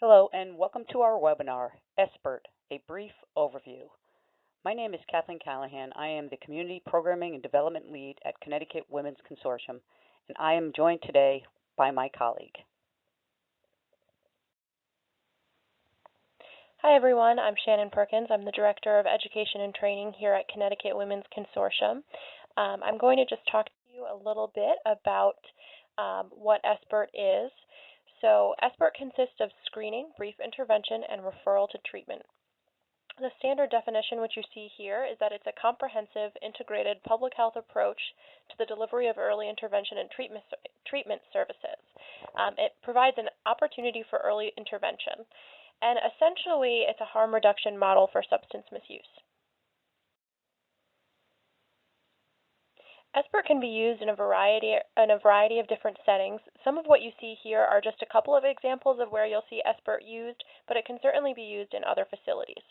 Hello and welcome to our webinar, SBIRT, a brief overview. My name is Kathleen Callahan. I am the Community Programming and Development Lead at Connecticut Women's Consortium, and I am joined today by my colleague. Hi everyone, I'm Shannon Perkins. I'm the Director of Education and Training here at Connecticut Women's Consortium. I'm going to just talk to you a little bit about what SBIRT is. So SBIRT consists of screening, brief intervention, and referral to treatment. The standard definition, which you see here, is that it's a comprehensive, integrated public health approach to the delivery of early intervention and treatment services. It provides an opportunity for early intervention. And essentially, it's a harm reduction model for substance misuse. SBIRT can be used in a variety of different settings. Some of what you see here are just a couple of examples of where you'll see SBIRT used, but it can certainly be used in other facilities.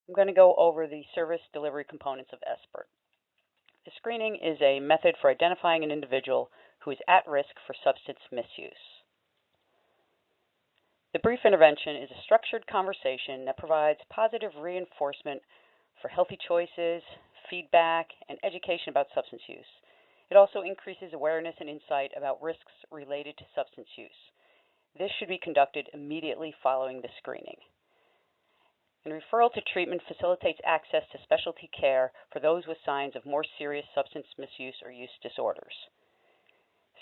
I'm going to go over the service delivery components of SBIRT. The screening is a method for identifying an individual who is at risk for substance misuse. The brief intervention is a structured conversation that provides positive reinforcement for healthy choices, feedback, and education about substance use. It also increases awareness and insight about risks related to substance use. This should be conducted immediately following the screening. And referral to treatment facilitates access to specialty care for those with signs of more serious substance misuse or use disorders.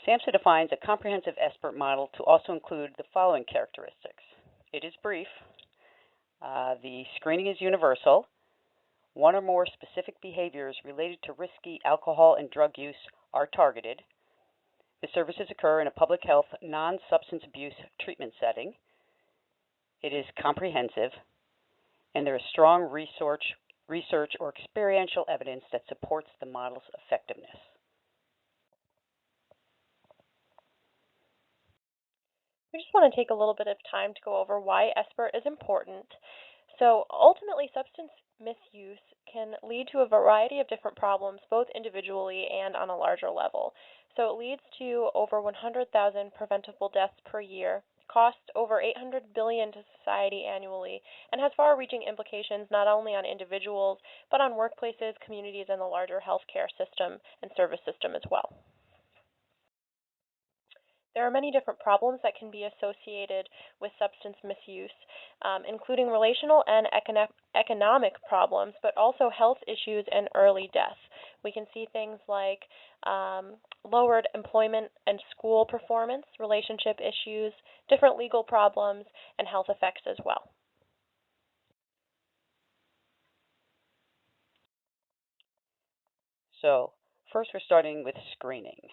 SAMHSA defines a comprehensive SBIRT model to also include the following characteristics. It is brief. The screening is universal. One or more specific behaviors related to risky alcohol and drug use are targeted. The services occur in a public health non-substance abuse treatment setting. It is comprehensive, and there is strong research or experiential evidence that supports the model's effectiveness. We just want to take a little bit of time to go over why SBIRT is important. So ultimately, substance misuse can lead to a variety of different problems, both individually and on a larger level. So it leads to over 100,000 preventable deaths per year, costs over $800 billion to society annually, and has far-reaching implications not only on individuals, but on workplaces, communities, and the larger healthcare system and service system as well. There are many different problems that can be associated with substance misuse, including relational and economic problems, but also health issues and early death. We can see things like lowered employment and school performance, relationship issues, different legal problems, and health effects as well. So, first we're starting with screening.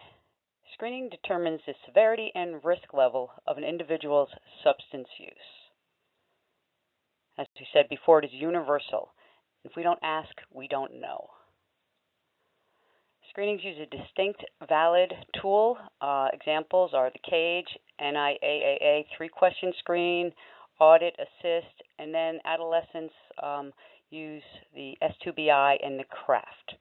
Screening determines the severity and risk level of an individual's substance use. As we said before, it is universal. If we don't ask, we don't know. Screenings use a distinct, valid tool. Examples are the CAGE, NIAAA 3-question screen, Audit Assist, and then adolescents use the S2BI and the CRAFT.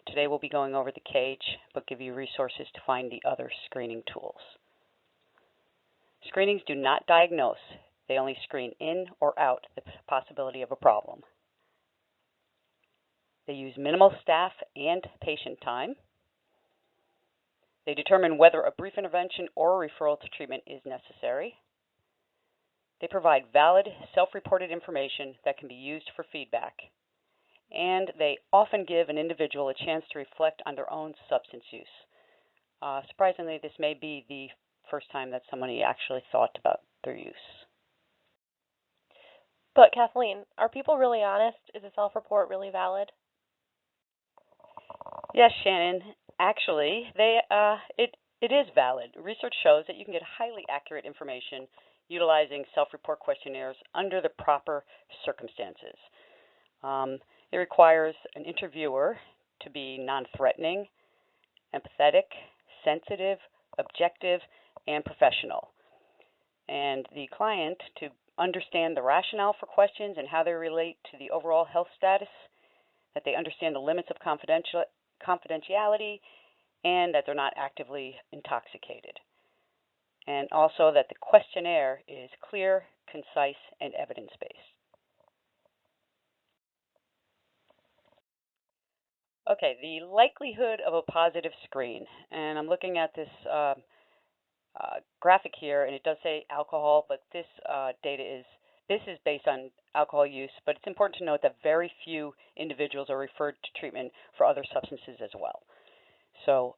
Today we'll be going over the CAGE, but give you resources to find the other screening tools. Screenings do not diagnose. They only screen in or out the possibility of a problem. They use minimal staff and patient time. They determine whether a brief intervention or a referral to treatment is necessary. They provide valid, self-reported information that can be used for feedback. And they often give an individual a chance to reflect on their own substance use. Surprisingly, this may be the first time that somebody actually thought about their use. But Kathleen, are people really honest? Is a self-report really valid? Yes, Shannon. Actually, it is valid. Research shows that you can get highly accurate information utilizing self-report questionnaires under the proper circumstances. It requires an interviewer to be non-threatening, empathetic, sensitive, objective, and professional. And the client to understand the rationale for questions and how they relate to the overall health status, that they understand the limits of confidentiality, and that they're not actively intoxicated. and also that the questionnaire is clear, concise, and evidence-based. Okay, the likelihood of a positive screen, and I'm looking at this graphic here, and it does say alcohol, but this this is based on alcohol use, but it's important to note that very few individuals are referred to treatment for other substances as well. So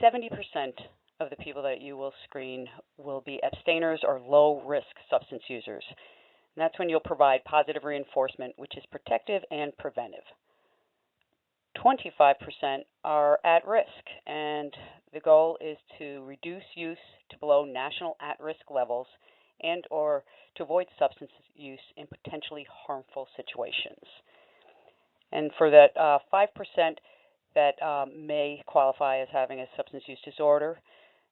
70% of the people that you will screen will be abstainers or low-risk substance users. And that's when you'll provide positive reinforcement, which is protective and preventive. 25% are at risk, and the goal is to reduce use to below national at-risk levels and or to avoid substance use in potentially harmful situations. And for that 5% that may qualify as having a substance use disorder,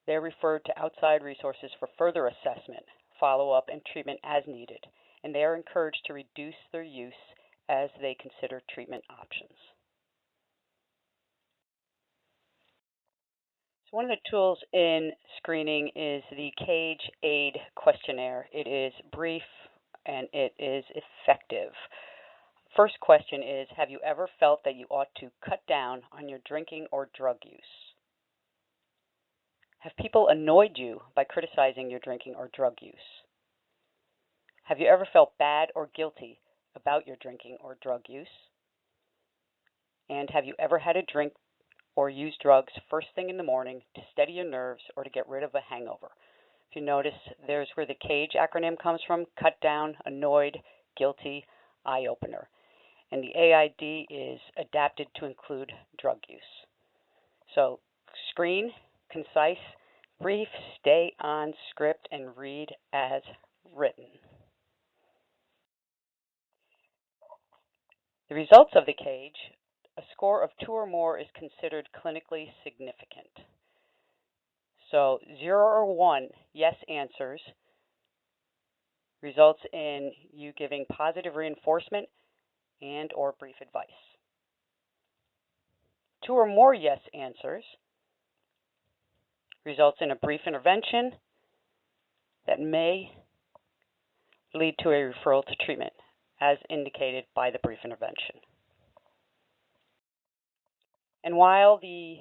they're referred to outside resources for further assessment, follow-up, and treatment as needed, and they are encouraged to reduce their use as they consider treatment options. So one of the tools in screening is the CAGE AID questionnaire. It is brief and it is effective. First question is, have you ever felt that you ought to cut down on your drinking or drug use? Have people annoyed you by criticizing your drinking or drug use? Have you ever felt bad or guilty about your drinking or drug use? And have you ever had a drink or use drugs first thing in the morning to steady your nerves or to get rid of a hangover? If you notice, there's where the CAGE acronym comes from: cut down, annoyed, guilty, eye opener. And the AID is adapted to include drug use. So screen, concise, brief, stay on script, and read as written. The results of the CAGE: a score of 2 or more is considered clinically significant. So 0 or 1 yes answers results in you giving positive reinforcement and or brief advice. 2 or more yes answers results in a brief intervention that may lead to a referral to treatment, as indicated by the brief intervention. And while the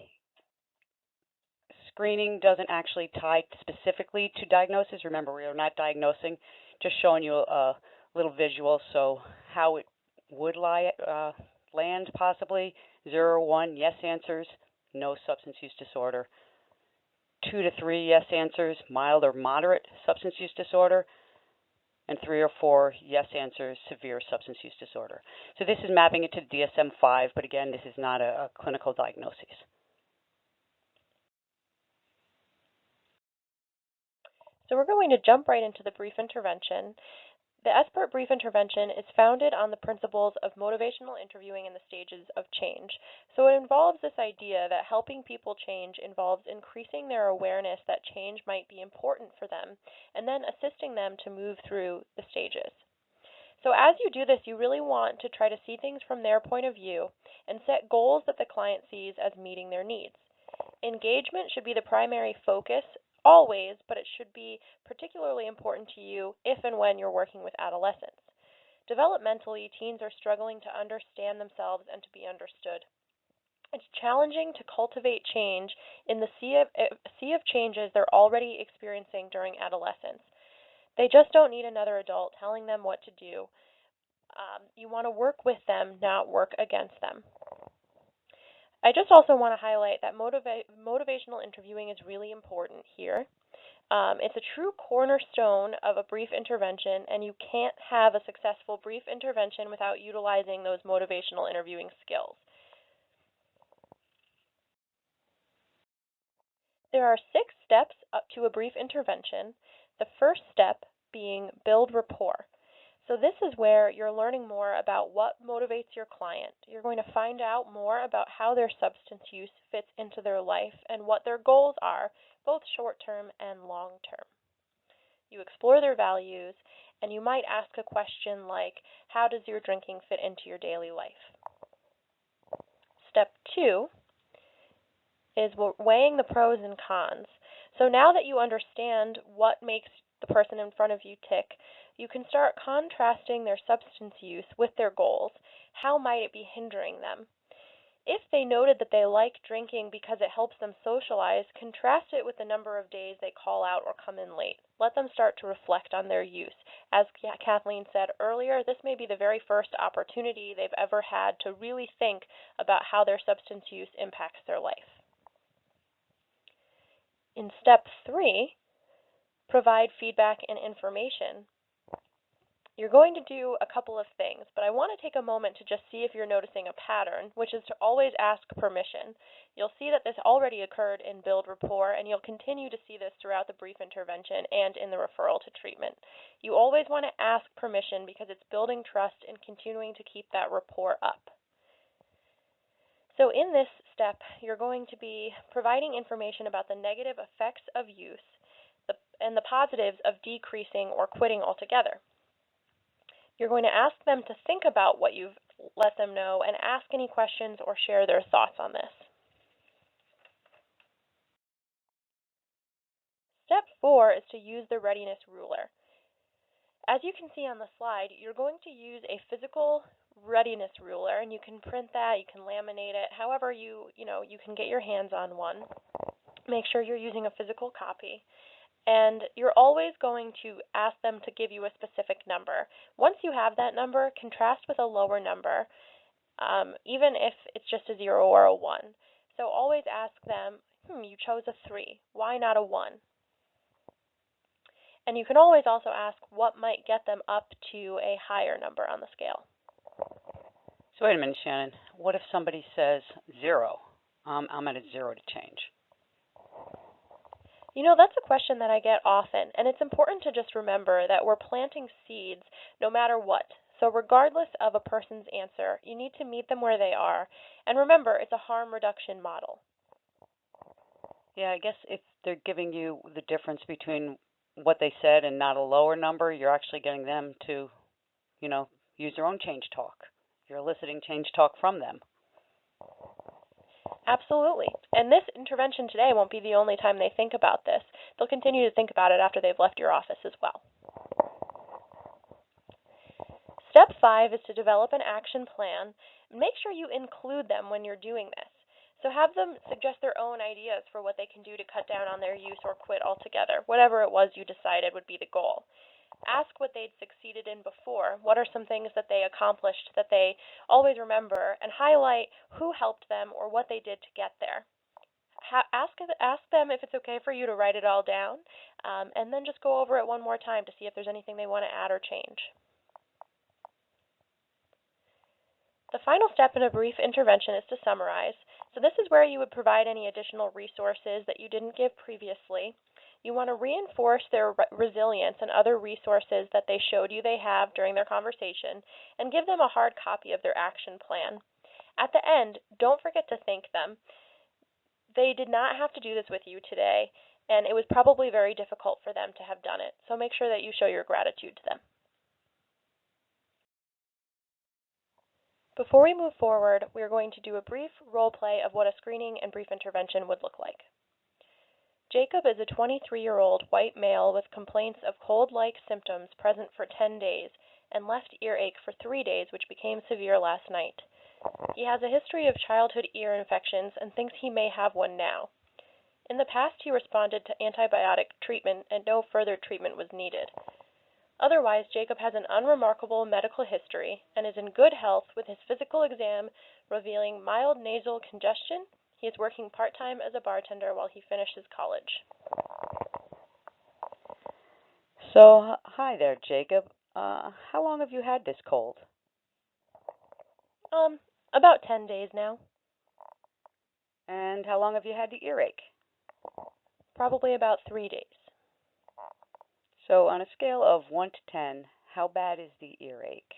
screening doesn't actually tie specifically to diagnosis, remember, we are not diagnosing, just showing you a little visual, so how it would land possibly. 0 or 1 yes answers, no substance use disorder. 2 to 3 yes answers, mild or moderate substance use disorder. And 3 or 4 yes answers, severe substance use disorder. So this is mapping it to DSM-5, but again, this is not a clinical diagnosis. So we're going to jump right into the brief intervention. The SBIRT brief intervention is founded on the principles of motivational interviewing and the stages of change. So it involves this idea that helping people change involves increasing their awareness that change might be important for them, and then assisting them to move through the stages. So as you do this, you really want to try to see things from their point of view and set goals that the client sees as meeting their needs. Engagement should be the primary focus always, but it should be particularly important to you if and when you're working with adolescents. Developmentally, teens are struggling to understand themselves and to be understood. It's challenging to cultivate change in the sea of changes they're already experiencing during adolescence. They just don't need another adult telling them what to do. You want to work with them, not work against them. I just also want to highlight that motivational interviewing is really important here. It's a true cornerstone of a brief intervention, and you can't have a successful brief intervention without utilizing those motivational interviewing skills. There are 6 steps up to a brief intervention, the first step being build rapport. So this is where you're learning more about what motivates your client. You're going to find out more about how their substance use fits into their life and what their goals are, both short-term and long-term. You explore their values, and you might ask a question like, how does your drinking fit into your daily life? Step 2 is weighing the pros and cons. So now that you understand what makes the person in front of you tick, you can start contrasting their substance use with their goals. How might it be hindering them? If they noted that they like drinking because it helps them socialize, contrast it with the number of days they call out or come in late. Let them start to reflect on their use. As Kathleen said earlier, this may be the very first opportunity they've ever had to really think about how their substance use impacts their life. In step 3, provide feedback and information. You're going to do a couple of things, but I want to take a moment to just see if you're noticing a pattern, which is to always ask permission. You'll see that this already occurred in Build Rapport, and you'll continue to see this throughout the brief intervention and in the referral to treatment. You always want to ask permission because it's building trust and continuing to keep that rapport up. So in this step, you're going to be providing information about the negative effects of use and the positives of decreasing or quitting altogether. You're going to ask them to think about what you've let them know and ask any questions or share their thoughts on this. Step 4 is to use the readiness ruler. As you can see on the slide, you're going to use a physical readiness ruler, and you can print that, you can laminate it, however you can get your hands on one. Make sure you're using a physical copy. And you're always going to ask them to give you a specific number. Once you have that number, contrast with a lower number, even if it's just a 0 or a 1. So always ask them, you chose a 3. Why not a 1? And you can always also ask what might get them up to a higher number on the scale. So wait a minute, Shannon. What if somebody says 0? I'm at a 0 to change. You know, that's a question that I get often, and it's important to just remember that we're planting seeds no matter what. So regardless of a person's answer, you need to meet them where they are. And remember, it's a harm reduction model. Yeah, I guess if they're giving you the difference between what they said and not a lower number, you're actually getting them to, use their own change talk. You're eliciting change talk from them. Absolutely. And this intervention today won't be the only time they think about this. They'll continue to think about it after they've left your office as well. Step 5 is to develop an action plan. Make sure you include them when you're doing this. So have them suggest their own ideas for what they can do to cut down on their use or quit altogether, whatever it was you decided would be the goal. Ask what they'd succeeded in before. What are some things that they accomplished that they always remember, and highlight who helped them or what they did to get there. Ask them if it's okay for you to write it all down, and then just go over it one more time to see if there's anything they want to add or change. The final step in a brief intervention is to summarize. So this is where you would provide any additional resources that you didn't give previously. You want to reinforce their resilience and other resources that they showed you they have during their conversation, and give them a hard copy of their action plan. At the end, don't forget to thank them. They did not have to do this with you today, and it was probably very difficult for them to have done it, so make sure that you show your gratitude to them. Before we move forward, we are going to do a brief role play of what a screening and brief intervention would look like. Jacob is a 23-year-old white male with complaints of cold-like symptoms present for 10 days and left earache for 3 days, which became severe last night. He has a history of childhood ear infections and thinks he may have one now. In the past, he responded to antibiotic treatment and no further treatment was needed. Otherwise, Jacob has an unremarkable medical history and is in good health with his physical exam revealing mild nasal congestion. He is working part-time as a bartender while he finishes college. So, hi there, Jacob. How long have you had this cold? About 10 days now. And how long have you had the earache? Probably about 3 days. So, on a scale of 1 to 10, how bad is the earache?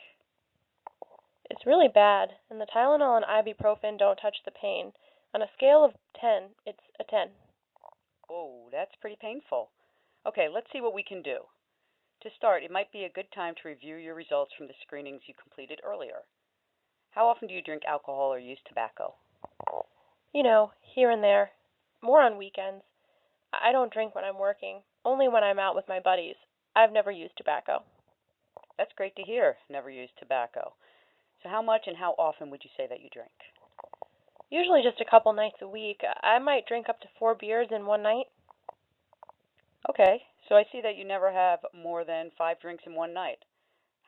It's really bad, and the Tylenol and ibuprofen don't touch the pain. On a scale of 10, it's a 10. Oh, that's pretty painful. Okay, let's see what we can do. To start, it might be a good time to review your results from the screenings you completed earlier. How often do you drink alcohol or use tobacco? Here and there. More on weekends. I don't drink when I'm working, only when I'm out with my buddies. I've never used tobacco. That's great to hear, never used tobacco. So how much and how often would you say that you drink? Usually just a couple nights a week. I might drink up to 4 beers in one night. Okay, so I see that you never have more than 5 drinks in one night.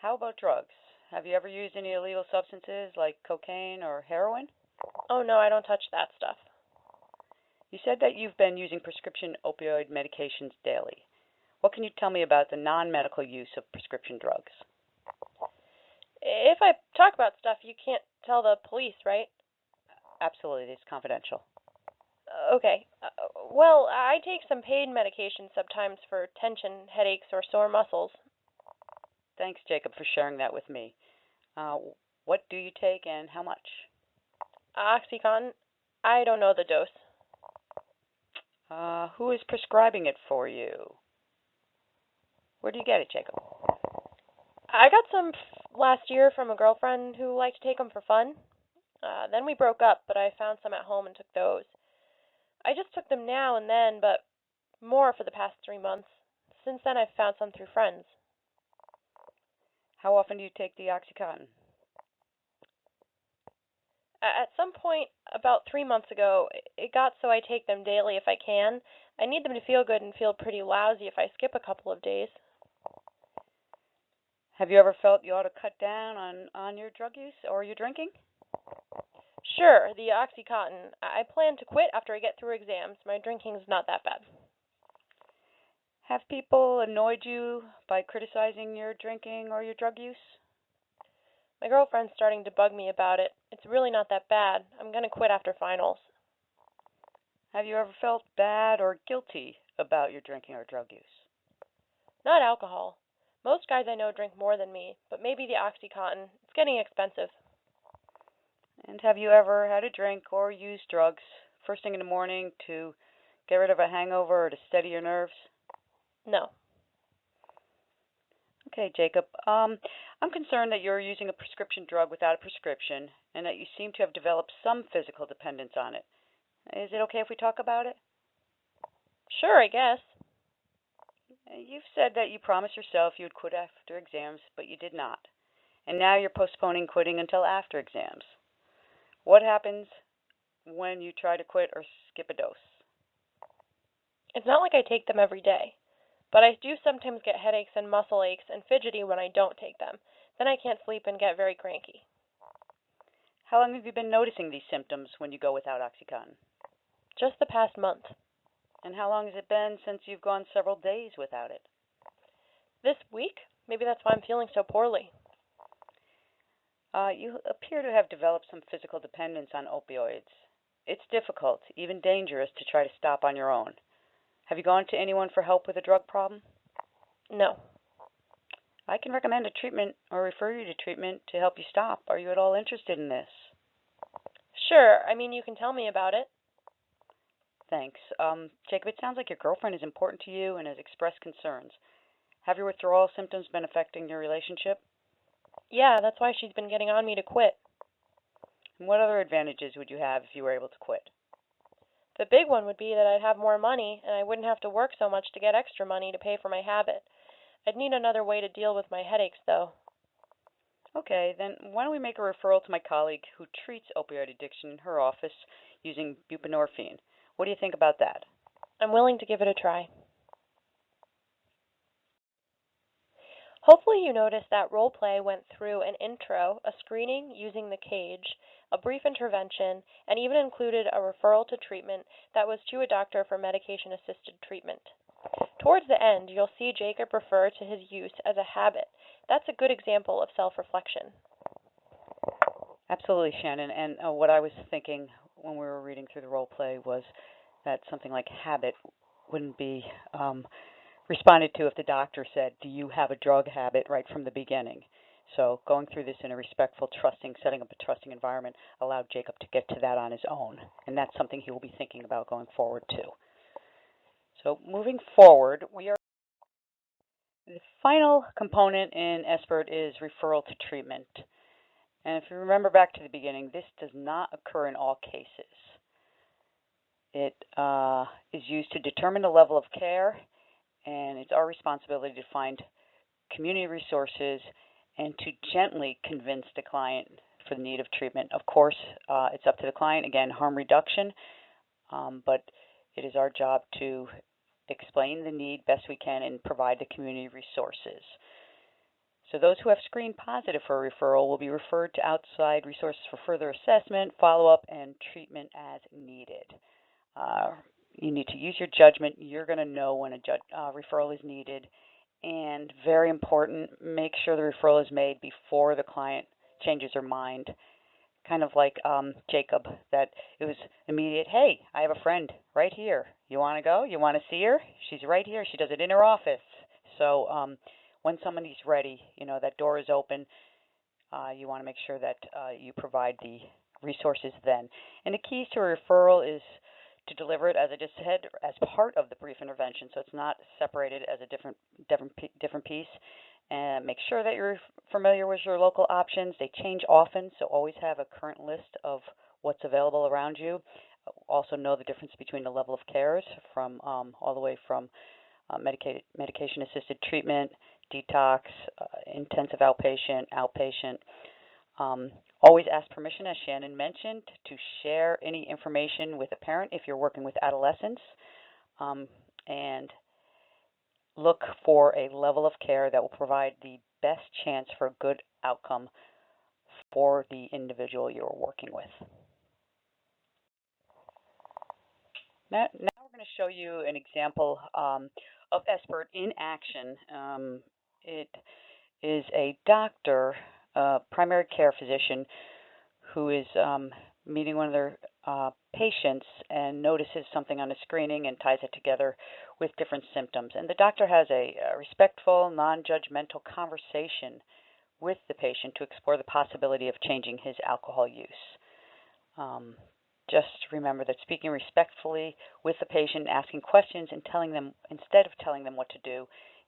How about drugs? Have you ever used any illegal substances like cocaine or heroin? Oh no, I don't touch that stuff. You said that you've been using prescription opioid medications daily. What can you tell me about the non-medical use of prescription drugs? If I talk about stuff, you can't tell the police, right? Absolutely, it's confidential. Okay. Well, I take some pain medication sometimes for tension, headaches, or sore muscles. Thanks, Jacob, for sharing that with me. Uh, what do you take and how much? OxyContin, I don't know the dose. Who is prescribing it for you? Where do you get it, Jacob? I got some last year from a girlfriend who liked to take them for fun. Then we broke up, but I found some at home and took those. I just took them now and then, but more for the past 3 months. Since then, I've found some through friends. How often do you take the OxyContin? At some point, about 3 months ago, it got so I take them daily if I can. I need them to feel good and feel pretty lousy if I skip a couple of days. Have you ever felt you ought to cut down on your drug use or your drinking? Sure, the OxyContin. I plan to quit after I get through exams. My drinking's not that bad. Have people annoyed you by criticizing your drinking or your drug use? My girlfriend's starting to bug me about it. It's really not that bad. I'm gonna quit after finals. Have you ever felt bad or guilty about your drinking or drug use? Not alcohol. Most guys I know drink more than me, but maybe the OxyContin. It's getting expensive. And have you ever had a drink or used drugs first thing in the morning to get rid of a hangover or to steady your nerves? No. Okay, Jacob. I'm concerned that you're using a prescription drug without a prescription and that you seem to have developed some physical dependence on it. Is it okay if we talk about it? Sure, I guess. You've said that you promised yourself you would quit after exams, but you did not. And now you're postponing quitting until after exams. What happens when you try to quit or skip a dose? It's not like I take them every day, but I do sometimes get headaches and muscle aches and fidgety when I don't take them. Then I can't sleep and get very cranky. How long have you been noticing these symptoms when you go without OxyContin? Just the past month. And how long has it been since you've gone several days without it? This week? Maybe that's why I'm feeling so poorly. You appear to have developed some physical dependence on opioids. It's difficult, even dangerous, to try to stop on your own. Have you gone to anyone for help with a drug problem? No. I can recommend a treatment or refer you to treatment to help you stop. Are you at all interested in this? Sure, you can tell me about it. Thanks. Jacob, it sounds like your girlfriend is important to you and has expressed concerns. Have your withdrawal symptoms been affecting your relationship? Yeah, that's why she's been getting on me to quit. And what other advantages would you have if you were able to quit? The big one would be that I'd have more money, and I wouldn't have to work so much to get extra money to pay for my habit. I'd need another way to deal with my headaches, though. Okay, then why don't we make a referral to my colleague who treats opioid addiction in her office using buprenorphine. What do you think about that? I'm willing to give it a try. Hopefully you noticed that Roleplay went through an intro, a screening using the cage, a brief intervention, and even included a referral to treatment that was to a doctor for medication-assisted treatment. Towards the end, you'll see Jacob refer to his use as a habit. That's a good example of self-reflection. Absolutely, Shannon. And what I was thinking when we were reading through the role play was that something like habit wouldn't be responded to if the doctor said, do you have a drug habit right from the beginning? So going through this in a respectful, setting up a trusting environment allowed Jacob to get to that on his own. And that's something he will be thinking about going forward too. So moving forward, the final component in SBIRT is referral to treatment. And if you remember back to the beginning, this does not occur in all cases. It is used to determine the level of care, and it's our responsibility to find community resources and to gently convince the client for the need of treatment. Of course, it's up to the client, again, harm reduction, but it is our job to explain the need best we can and provide the community resources. So those who have screened positive for a referral will be referred to outside resources for further assessment, follow-up, and treatment as needed. You need to use your judgment. You're going to know when a referral is needed. And very important, make sure the referral is made before the client changes their mind. Kind of like Jacob, that it was immediate, hey, I have a friend right here. You want to go? You want to see her? She's right here. She does it in her office. So when somebody's ready, that door is open. You want to make sure that you provide the resources then. And the keys to a referral is to deliver it, as I just said, as part of the brief intervention, so it's not separated as a different piece. And make sure that you're familiar with your local options. They change often, so always have a current list of what's available around you. Also know the difference between the level of cares from all the way from medication-assisted treatment, detox, intensive outpatient. Always ask permission, as Shannon mentioned, to share any information with a parent if you're working with adolescents, and look for a level of care that will provide the best chance for a good outcome for the individual you're working with. Now we're going to show you an example of SBIRT in action. It is a doctor, primary care physician, who is meeting one of their patients and notices something on the screening and ties it together with different symptoms. And the doctor has a respectful, non-judgmental conversation with the patient to explore the possibility of changing his alcohol use. Just remember that speaking respectfully with the patient, asking questions, and telling them, instead of telling them what to do,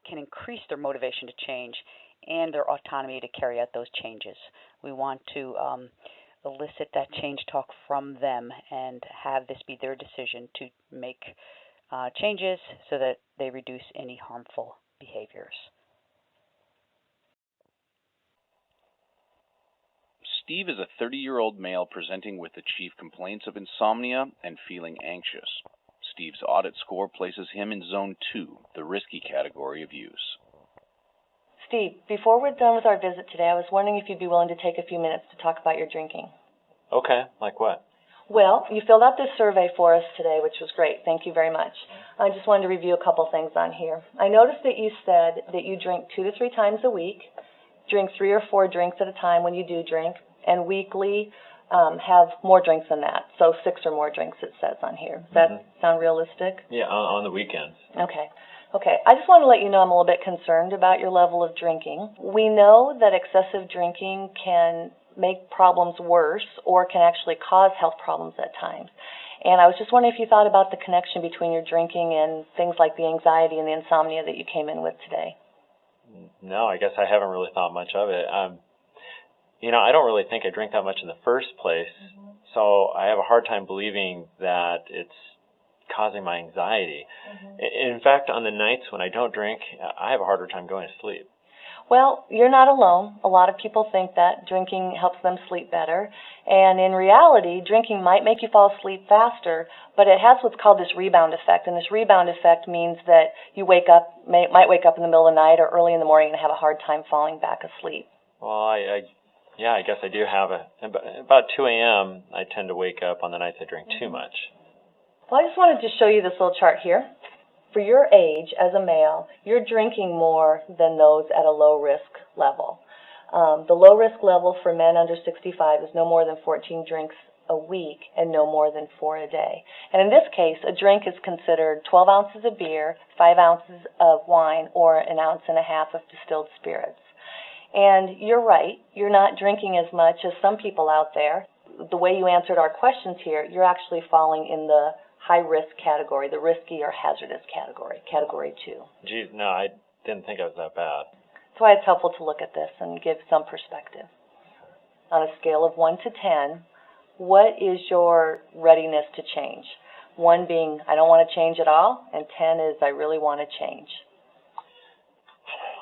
can increase their motivation to change and their autonomy to carry out those changes. We want to elicit that change talk from them and have this be their decision to make changes so that they reduce any harmful behaviors. Steve is a 30-year-old male presenting with the chief complaints of insomnia and feeling anxious. Steve's audit score places him in Zone 2, the risky category of use. Steve, before we're done with our visit today, I was wondering if you'd be willing to take a few minutes to talk about your drinking. Okay, like what? Well, you filled out this survey for us today, which was great. Thank you very much. I just wanted to review a couple things on here. I noticed that you said that you drink 2 to 3 times a week, drink 3 or 4 drinks at a time when you do drink, and weekly have more drinks than that. So 6 or more drinks, it says on here. Does that sound realistic? Yeah, on the weekends. Okay. I just want to let you know I'm a little bit concerned about your level of drinking. We know that excessive drinking can make problems worse or can actually cause health problems at times. And I was just wondering if you thought about the connection between your drinking and things like the anxiety and the insomnia that you came in with today. No, I guess I haven't really thought much of it. I don't really think I drink that much in the first place, so I have a hard time believing that it's causing my anxiety. In fact, on the nights when I don't drink, I have a harder time going to sleep. Well, you're not alone. A lot of people think that drinking helps them sleep better. And in reality, drinking might make you fall asleep faster, but it has what's called this rebound effect. And this rebound effect means that you might wake up in the middle of the night or early in the morning and have a hard time falling back asleep. Well, I guess I do have about 2 a.m. I tend to wake up on the nights I drink too much. Well, I just wanted to show you this little chart here. For your age as a male, you're drinking more than those at a low-risk level. The low-risk level for men under 65 is no more than 14 drinks a week and no more than 4 a day. And in this case, a drink is considered 12 ounces of beer, 5 ounces of wine, or 1.5 ounces of distilled spirits. And you're right, you're not drinking as much as some people out there. The way you answered our questions here, you're actually falling in the high-risk category, the risky or hazardous category, category 2. Geez, no, I didn't think I was that bad. That's why it's helpful to look at this and give some perspective. On a scale of 1 to 10, what is your readiness to change? 1 being I don't want to change at all, and 10 is I really want to change?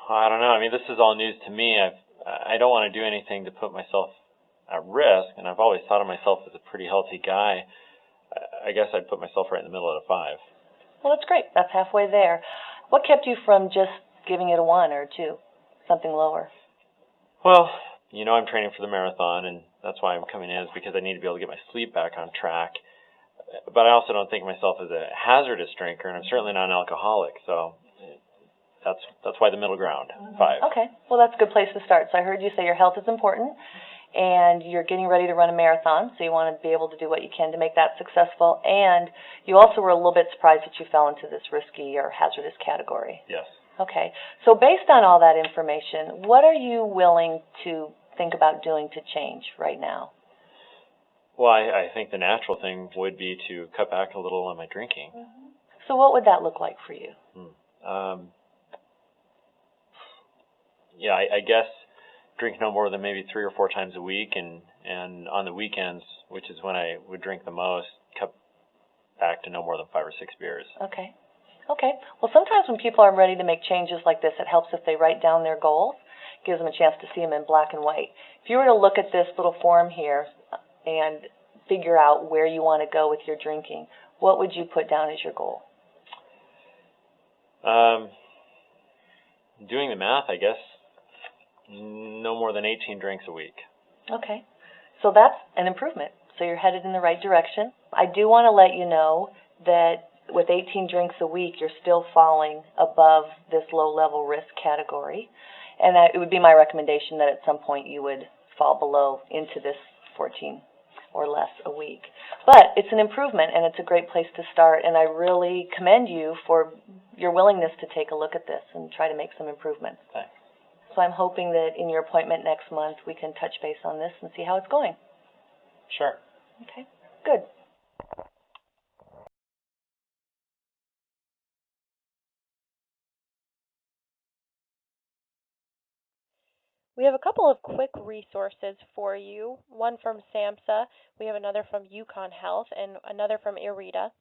I don't know. I mean, this is all news to me. I don't want to do anything to put myself at risk, and I've always thought of myself as a pretty healthy guy. I guess I'd put myself right in the middle at a 5. Well, that's great. That's halfway there. What kept you from just giving it a 1 or a 2, something lower? Well, you know, I'm training for the marathon, and that's why I'm coming in, is because I need to be able to get my sleep back on track. But I also don't think of myself as a hazardous drinker, and I'm certainly not an alcoholic, so that's why the middle ground, 5. Okay. Well, that's a good place to start. So I heard you say your health is important, and you're getting ready to run a marathon, so you want to be able to do what you can to make that successful, and you also were a little bit surprised that you fell into this risky or hazardous category. Yes. Okay. So based on all that information, what are you willing to think about doing to change right now? Well, I think the natural thing would be to cut back a little on my drinking. So what would that look like for you? Yeah, I guess drink no more than maybe 3 or 4 times a week, and on the weekends, which is when I would drink the most, cut back to no more than 5 or 6 beers. Okay. Okay. Well, sometimes when people are ready to make changes like this, it helps if they write down their goals. It gives them a chance to see them in black and white. If you were to look at this little form here and figure out where you want to go with your drinking, what would you put down as your goal? Doing the math, I guess, no more than 18 drinks a week. Okay. So that's an improvement. So you're headed in the right direction. I do want to let you know that with 18 drinks a week, you're still falling above this low-level risk category. And it would be my recommendation that at some point you would fall below into this 14 or less a week. But it's an improvement, and it's a great place to start, and I really commend you for your willingness to take a look at this and try to make some improvements. Thanks. So I'm hoping that in your appointment next month we can touch base on this and see how it's going. Sure. Okay, good. We have a couple of quick resources for you, one from SAMHSA, we have another from Yukon Health, and another from IRETA.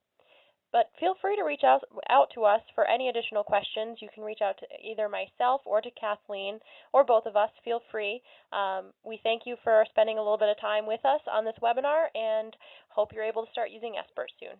But feel free to reach out to us for any additional questions. You can reach out to either myself or to Kathleen, or both of us. Feel free. We thank you for spending a little bit of time with us on this webinar, and hope you're able to start using SBIRT soon.